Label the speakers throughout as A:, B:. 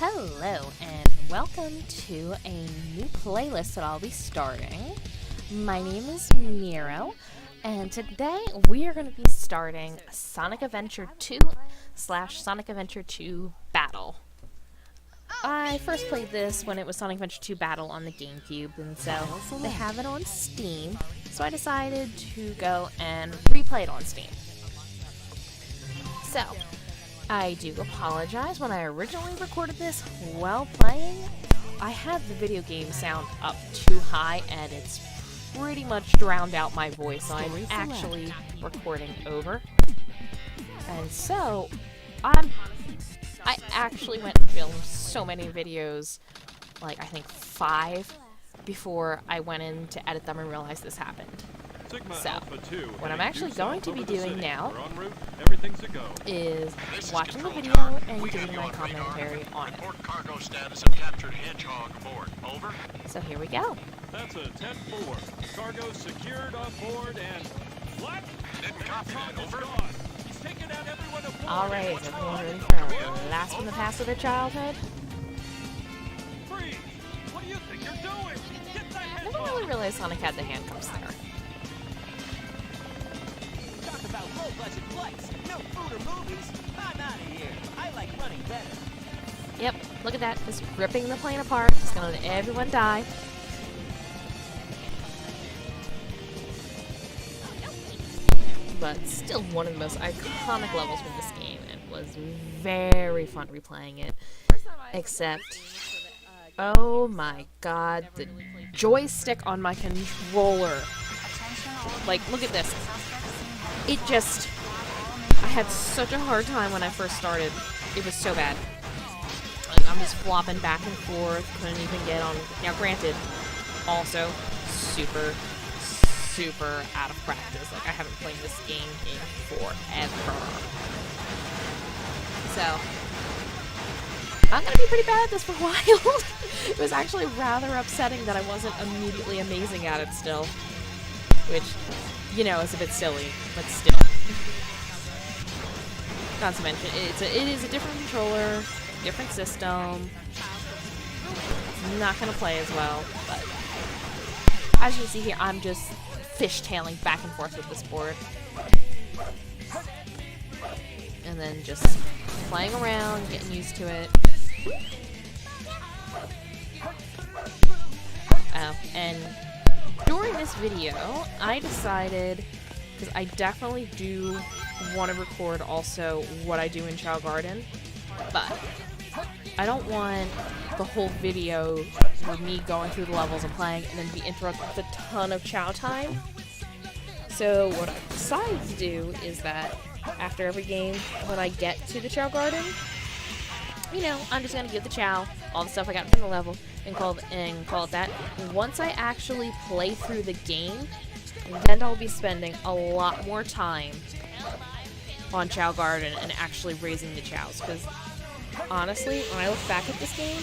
A: Hello and welcome to a new playlist that I'll be starting. My name is Miro, and today we are going to be starting Sonic Adventure 2 / Sonic Adventure 2 Battle. I first played this when it was Sonic Adventure 2 Battle on the GameCube, and so they have it on Steam, so I decided to go and replay it on Steam. So, I do apologize. When I originally recorded this while playing, I had the video game sound up too high and it's pretty much drowned out my voice, so I'm actually recording over. And so, I actually went and filmed so many videos, like I think 5, before I went in to edit them and realized this happened. So, what I'm actually going to be doing now is watching the video and giving my commentary on it. So here we go.
B: That's a 10-4. Cargo secured on board and what? Didn't copy that, over. He's taken out everyone aboard.
A: Alright, is everyone ready for the last one to pass of their childhood?
B: Freeze! What do you think you're doing? Get that
A: I didn't really realize Sonic had the handcuffs there.
C: Talk about low-budget flights, no food or movies. I'm out of here. I like running better.
A: Yep, look at that, just ripping the plane apart, just gonna let everyone die. But still one of the most iconic levels from this game, and it was very fun replaying it. Except, oh my god, the joystick on my controller. Like, look at this. It just, I had such a hard time when I first started. It was so bad. Like, I'm just flopping back and forth, couldn't even get on. Now granted, also super out of practice. Like, I haven't played this game in forever. So, I'm gonna be pretty bad at this for a while. It was actually rather upsetting that I wasn't immediately amazing at it still. Which, you know, is a bit silly, but still. Not to mention, it is a different controller, different system. It's not gonna play as well, but as you can see here, I'm just fishtailing back and forth with this board. And then just playing around, getting used to it. And during this video, I decided, because I definitely do want to record also what I do in Chow Garden, but I don't want the whole video with me going through the levels and playing and then be interrupted with a ton of Chow time. So what I decided to do is that after every game, when I get to the Chow Garden, you know, I'm just going to give the Chow all the stuff I got from the level and call it that. Once I actually play through the game, then I'll be spending a lot more time on Chow Garden and actually raising the Chows, because honestly, when I look back at this game,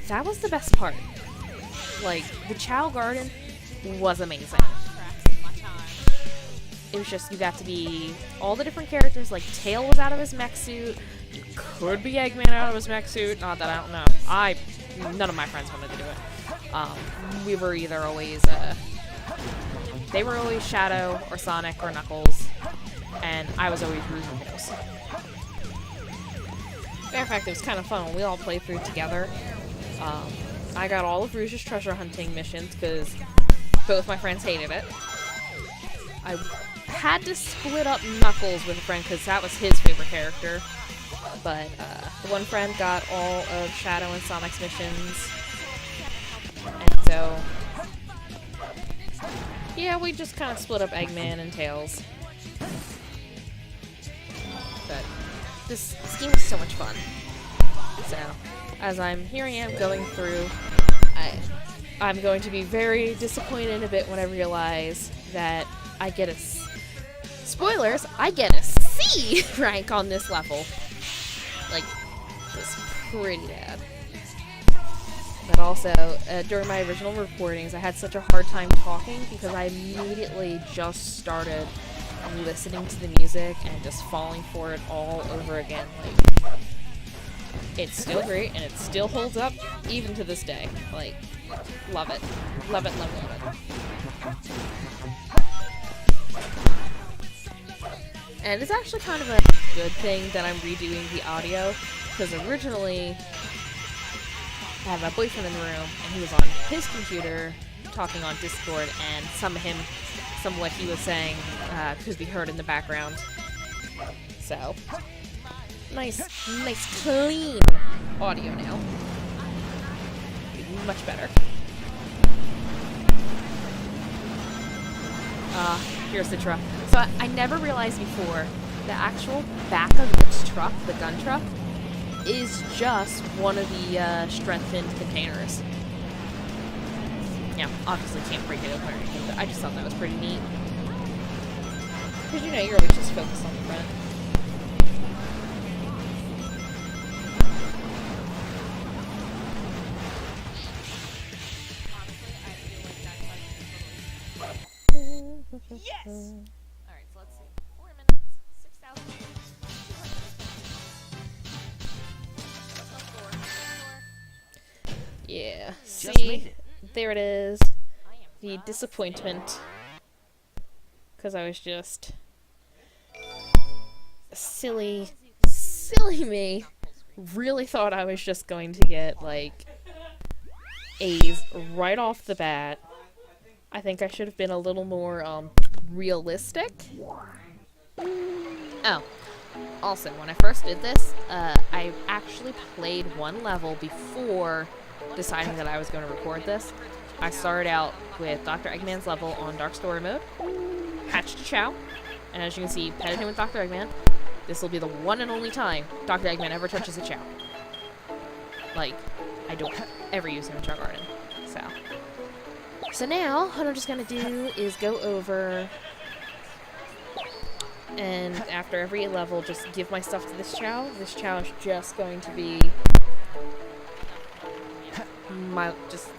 A: that was the best part. Like, the Chow Garden was amazing. It was just, you got to be all the different characters. Like, Tail was out of his mech suit. You could be Eggman out of his mech suit. Not that I don't know. None of my friends wanted to do it. We were either always, they were always Shadow or Sonic or Knuckles, and I was always Rouge and Rose. Matter of fact, it was kind of fun when we all played through together. I got all of Rouge's treasure hunting missions because both my friends hated it. I had to split up Knuckles with a friend because that was his favorite character. But the one friend got all of Shadow and Sonic's missions. And so, yeah, we just kind of split up Eggman and Tails. But this game was so much fun. So, as here I am going through, I'm going to be very disappointed a bit when I realize that I get spoilers, I get a C rank on this level. Like, it's pretty bad. But also, during my original recordings, I had such a hard time talking because I immediately just started listening to the music and just falling for it all over again. Like, It's still great, and it still holds up even to this day. Like, love it. Love it, love it, love it. And it's actually kind of a good thing that I'm redoing the audio, because originally I had my boyfriend in the room, and he was on his computer talking on Discord, and some of what he was saying could be heard in the background. So, nice clean audio now. Much better. Here's the truck. So I never realized before, the actual back of this truck, the gun truck, is just one of the strengthened containers. Yeah, obviously can't break it open or anything, but I just thought that was pretty neat. Because, you know, you're always just focused on the front.
C: Yes!
A: Alright, so let's see. 4 minutes, 6,000. Yeah.
C: Just
A: See,
C: made it.
A: there it is. The disappointment. Because I was just silly me. Really thought I was just going to get, like, A's right off the bat. I think I should have been a little more, realistic. Oh. Also, when I first did this, I actually played one level before deciding that I was going to record this. I started out with Dr. Eggman's level on Dark Story mode, hatched a Chow, and as you can see, petted him with Dr. Eggman. This will be the one and only time Dr. Eggman ever touches a Chow. Like, I don't ever use him in Chow Garden. So now, what I'm just going to do is go over, and after every level, just give my stuff to this Chow. This Chow is just going to be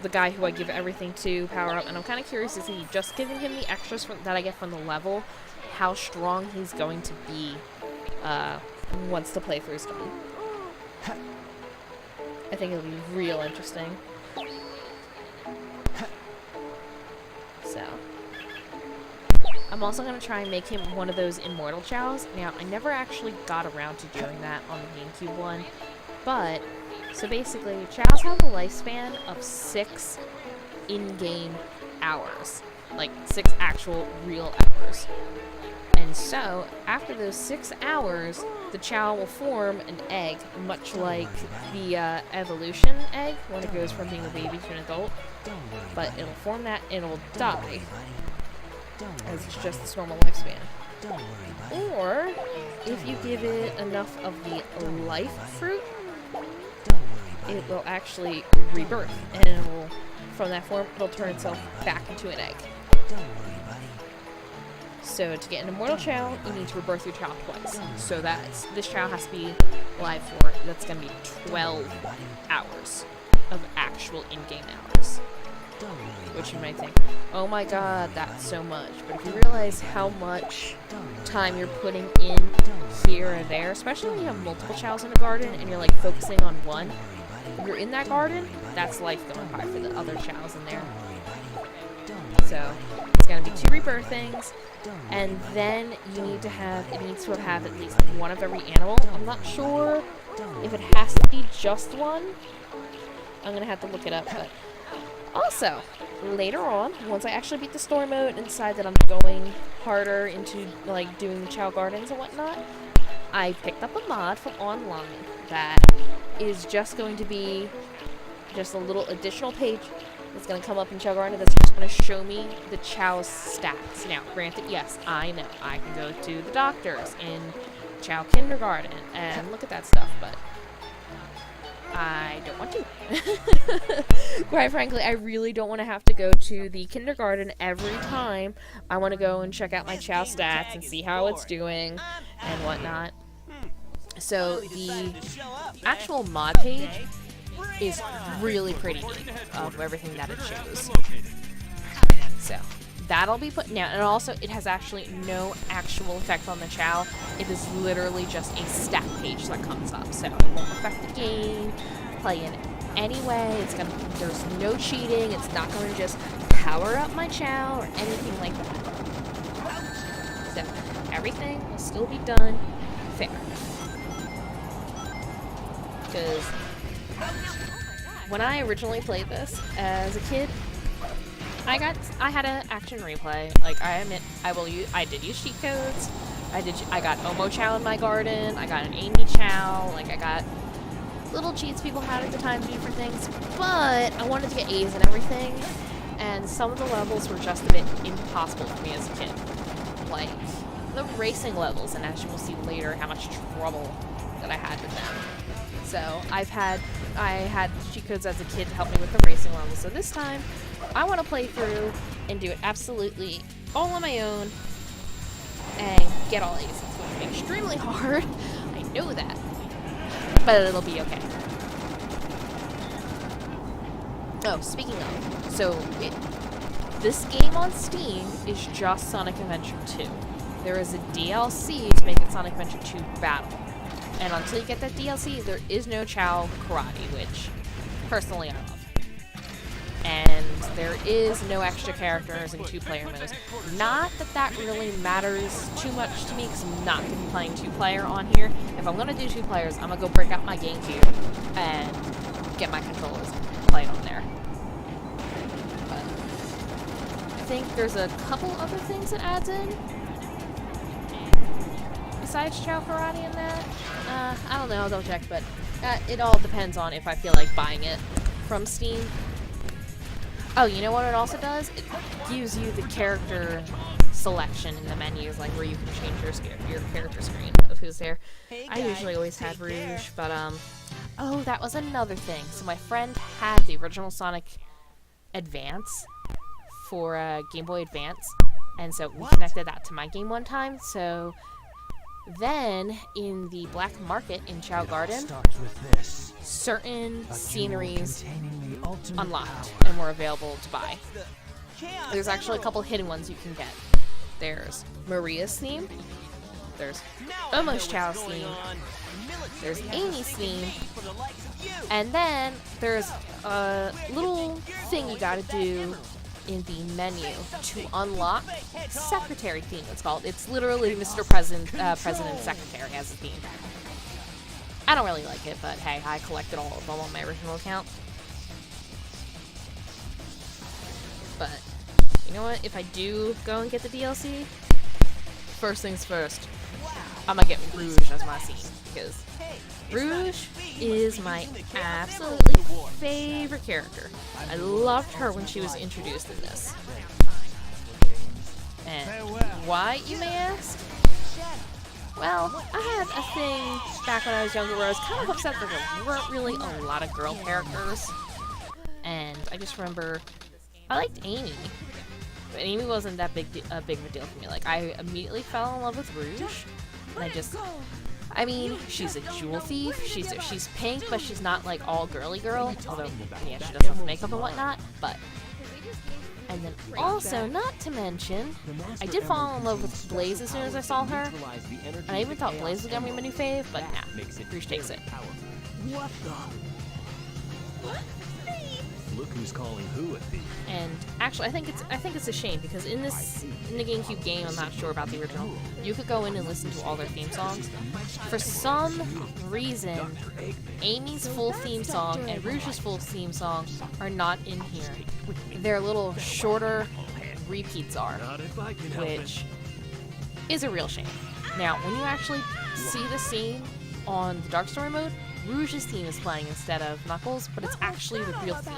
A: the guy who I give everything to power up, and I'm kind of curious to see, just giving him the extras that I get from the level, how strong he's going to be once the playthrough's done. I think it'll be real interesting. So, I'm also going to try and make him one of those immortal Chows. Now, I never actually got around to doing that on the GameCube one, but, so basically, Chows have a lifespan of 6 in-game hours. Like, 6 actual real hours. And so, after those 6 hours, the Chow will form an egg, much like the evolution egg, when it goes from being a baby to an adult. But it'll form that, and it'll die, as it's just its normal lifespan. Or, if you give it enough of the life fruit, it will actually rebirth, and it will, from that form, it'll turn itself back into an egg. So to get an immortal Chow, you need to rebirth your Chow twice. So this Chow has to be alive for, that's going to be 12 hours of actual in-game hours. Which you might think, oh my god, that's so much. But if you realize how much time you're putting in here and there, especially when you have multiple Chows in a garden and you're like focusing on one, if you're in that garden, that's life going by for the other Chows in there. So it's going to be 2 rebirthings, and then it needs to have at least one of every animal. I'm not sure if it has to be just one. I'm going to have to look it up, but also, later on, once I actually beat the story mode and decide that I'm going harder into, like, doing the Chow Gardens and whatnot, I picked up a mod from online that is just going to be just a little additional page that's going to come up in Chow Garden that's just going to show me the Chow's stats. Now, granted, yes, I know I can go to the doctors in Chow Kindergarten and look at that stuff, but I don't want to. Quite frankly, I really don't want to have to go to the kindergarten every time I want to go and check out my Chow stats and see how it's doing and whatnot. So the actual mod page is really pretty neat of everything that it shows. So that'll be put down. And also, it has actually no actual effect on the Chow. It is literally just a stat page that comes up. So it won't affect the game, play in any way. There's no cheating. It's not going to just power up my Chow or anything like that. So everything will still be done fair. Because when I originally played this as a kid, I had an action replay. Like, I admit, I did use cheat codes. I got Omo Chow in my garden. I got an Amy Chow. Like, I got little cheats people had at the time to do for things. But I wanted to get A's and everything. And some of the levels were just a bit impossible for me as a kid. Like, the racing levels, and as you will see later, how much trouble that I had with them. So I had cheat codes as a kid to help me with the racing levels. So this time, I want to play through and do it absolutely all on my own and get all A's. It's going to be extremely hard. I know that, but it'll be okay. Oh, speaking of, so this game on Steam is just Sonic Adventure 2. There is a DLC to make it Sonic Adventure 2 Battle. And until you get that DLC, there is no Chow Karate, which, personally, I love. And there is no extra characters in two-player modes. Not that that really matters too much to me, because I'm not going to be playing two-player on here. If I'm going to do two players, I'm going to go break out my GameCube and get my controllers playing on there. But I think there's a couple other things it adds in. Besides Chow Karate and that, I don't know, I'll double check, but it all depends on if I feel like buying it from Steam. Oh, you know what it also does? It gives you the character selection in the menus, like where you can change your character screen of who's there.
C: Hey
A: I
C: guys,
A: usually always
C: take
A: had Rouge,
C: care.
A: but oh, that was another thing. So my friend had the original Sonic Advance for Game Boy Advance, and so we connected that to my game one time, so then, in the black market in Chow Garden, certain sceneries unlocked and were available to buy. There's actually a couple hidden ones you can get. There's Maria's theme, there's Almost Chow's theme, there's Amy's theme, and then there's a little thing you gotta do in the menu to unlock Secretary theme, it's called. It's literally Mr. President Secretary as a theme. I don't really like it, but hey, I collected all of them on my original account. But, you know what? If I do go and get the DLC, first things first, I'm gonna get Rouge as my scene, because Rouge is my absolutely favorite character. I loved her when she was introduced in this. And why, you may ask? Well, I had a thing back when I was younger where I was kind of upset that there weren't really a lot of girl characters. And I just remember I liked Amy, but Amy wasn't that big of a deal for me. Like, I immediately fell in love with Rouge, and I mean, she's a jewel thief. She's pink, but she's not like all girly girl. Although, yeah, she does have makeup and whatnot. But, and then also, not to mention, I did fall in love with Blaze as soon as I saw her. And I even thought Blaze was gonna be my new fave, but nah, Rouge takes it.
C: What the?
B: Look who's calling who a thief.
A: And actually, I think it's a shame because in the GameCube game, I'm not sure about the original, you could go in and listen to all their theme songs. For some reason, Amy's full theme song and Rouge's full theme song are not in here. They're little shorter repeats are, which is a real shame. Now, when you actually see the scene on the Dark Story mode, Rouge's theme is playing instead of Knuckles, but it's actually the real theme.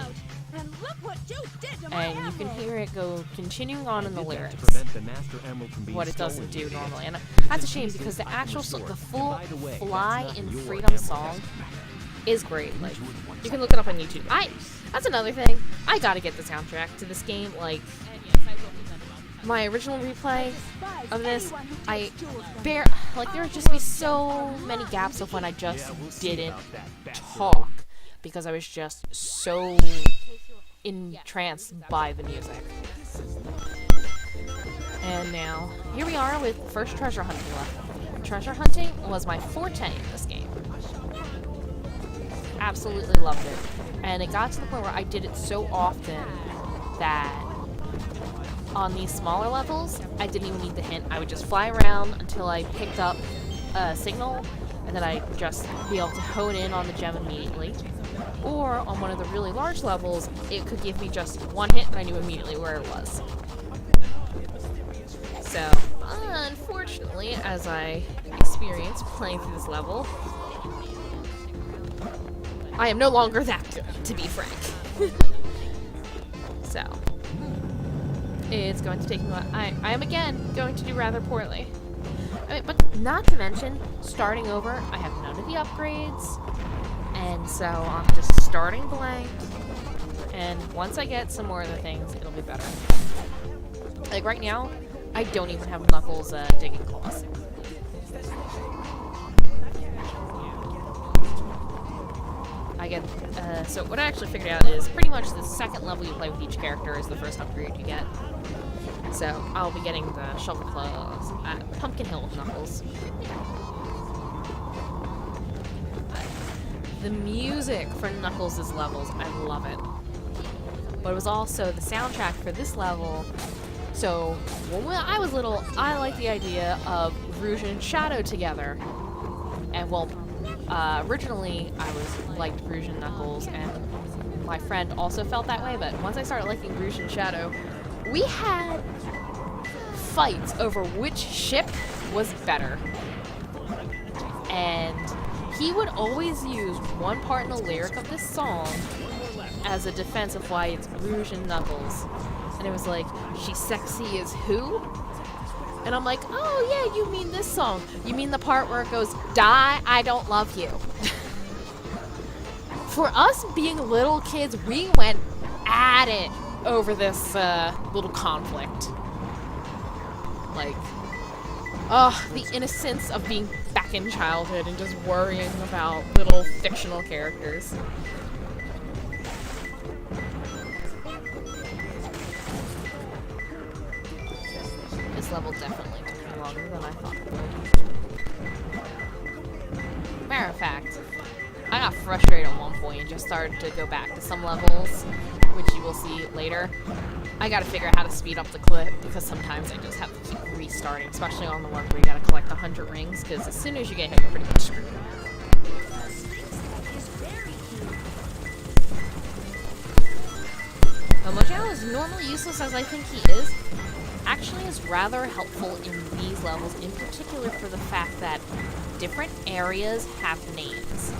A: And you can hear it go continuing on in the lyrics, what it doesn't do normally. And that's a shame because the actual, the full Fly in Freedom song is great. Like, you can look it up on YouTube. That's another thing. I gotta get the soundtrack to this game. Like, my original replay of this, there would just be so many gaps of when I just didn't talk because I was just so entranced by the music. And now, here we are with the first treasure hunting level. Treasure hunting was my forte in this game. Absolutely loved it. And it got to the point where I did it so often that on these smaller levels, I didn't even need the hint. I would just fly around until I picked up a signal, and then I'd just be able to hone in on the gem immediately. Or on one of the really large levels, it could give me just one hit and I knew immediately where it was. So, unfortunately, as I experienced playing through this level, I am no longer that good, to be frank. So, it's going to take me I am again going to do rather poorly. I mean, but not to mention, starting over, I have none of the upgrades, and so I'm just starting blank, and once I get some more of the things, it'll be better. Like right now, I don't even have Knuckles' digging claws. I get, so what I actually figured out is pretty much the second level you play with each character is the first upgrade you get. So I'll be getting the shovel claws at Pumpkin Hill Knuckles. The music for Knuckles' levels, I love it. But it was also the soundtrack for this level. So when I was little, I liked the idea of Rouge and Shadow together. And well, originally I liked Rouge and Knuckles, and my friend also felt that way, but once I started liking Rouge and Shadow, we had fights over which ship was better. And he would always use one part in the lyric of this song as a defense of why it's Rouge and Knuckles. And it was like, she's sexy as who? And I'm like, oh yeah, you mean this song. You mean the part where it goes, die, I don't love you. For us being little kids, we went at it over this little conflict. Like, the innocence of being back in childhood and just worrying about little fictional characters. This level definitely took me longer than I thought it would. Matter of fact, I got frustrated at one point and just started to go back to some levels, which you will see later. I gotta figure out how to speed up the clip, because sometimes I just have to keep restarting, especially on the ones where you gotta collect 100 rings, because as soon as you get hit, you're pretty much screwed. Mojo, as normally useless as I think he is, actually is rather helpful in these levels, in particular for the fact that different areas have names,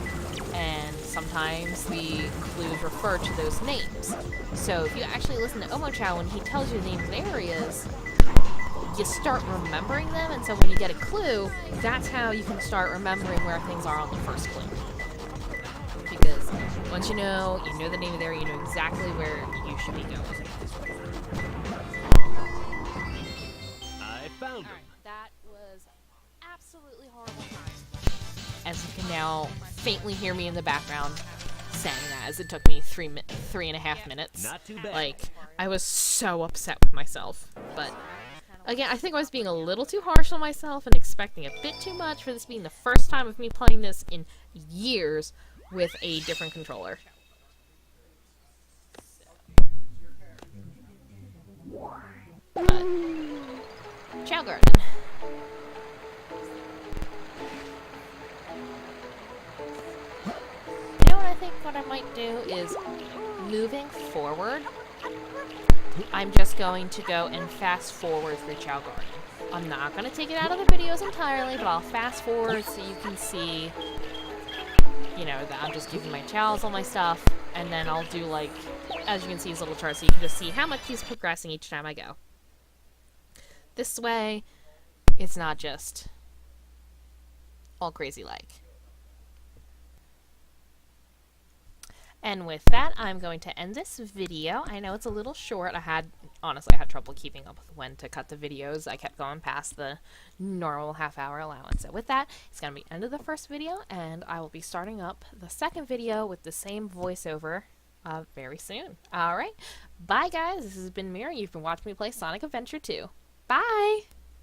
A: and sometimes the clues refer to those names. So if you actually listen to Omochow when he tells you the names of areas, you start remembering them, and so when you get a clue, that's how you can start remembering where things are on the first clue. Because once you know the name of the area, you know exactly where you should be going.
B: I found him.
A: That was absolutely horrible. As you can now faintly hear me in the background saying that, as it took me 3.5 minutes.
B: Not too bad.
A: Like, I was so upset with myself. But again, I think I was being a little too harsh on myself and expecting a bit too much for this being the first time of me playing this in years with a different controller. But, Chow Garden. You know what I think what I might do is, moving forward, I'm just going to go and fast forward through Chow Garden. I'm not going to take it out of the videos entirely, but I'll fast forward so you can see, you know, that I'm just giving my chows all my stuff, and then I'll do, like, as you can see, his little chart, so you can just see how much he's progressing each time I go. This way, it's not just all crazy like. And with that, I'm going to end this video. I know it's a little short. Honestly, I had trouble keeping up with when to cut the videos. I kept going past the normal half-hour allowance. So with that, it's going to be the end of the first video, and I will be starting up the second video with the same voiceover very soon. Alright, bye guys. This has been Mira. You've been watching me play Sonic Adventure 2. Bye!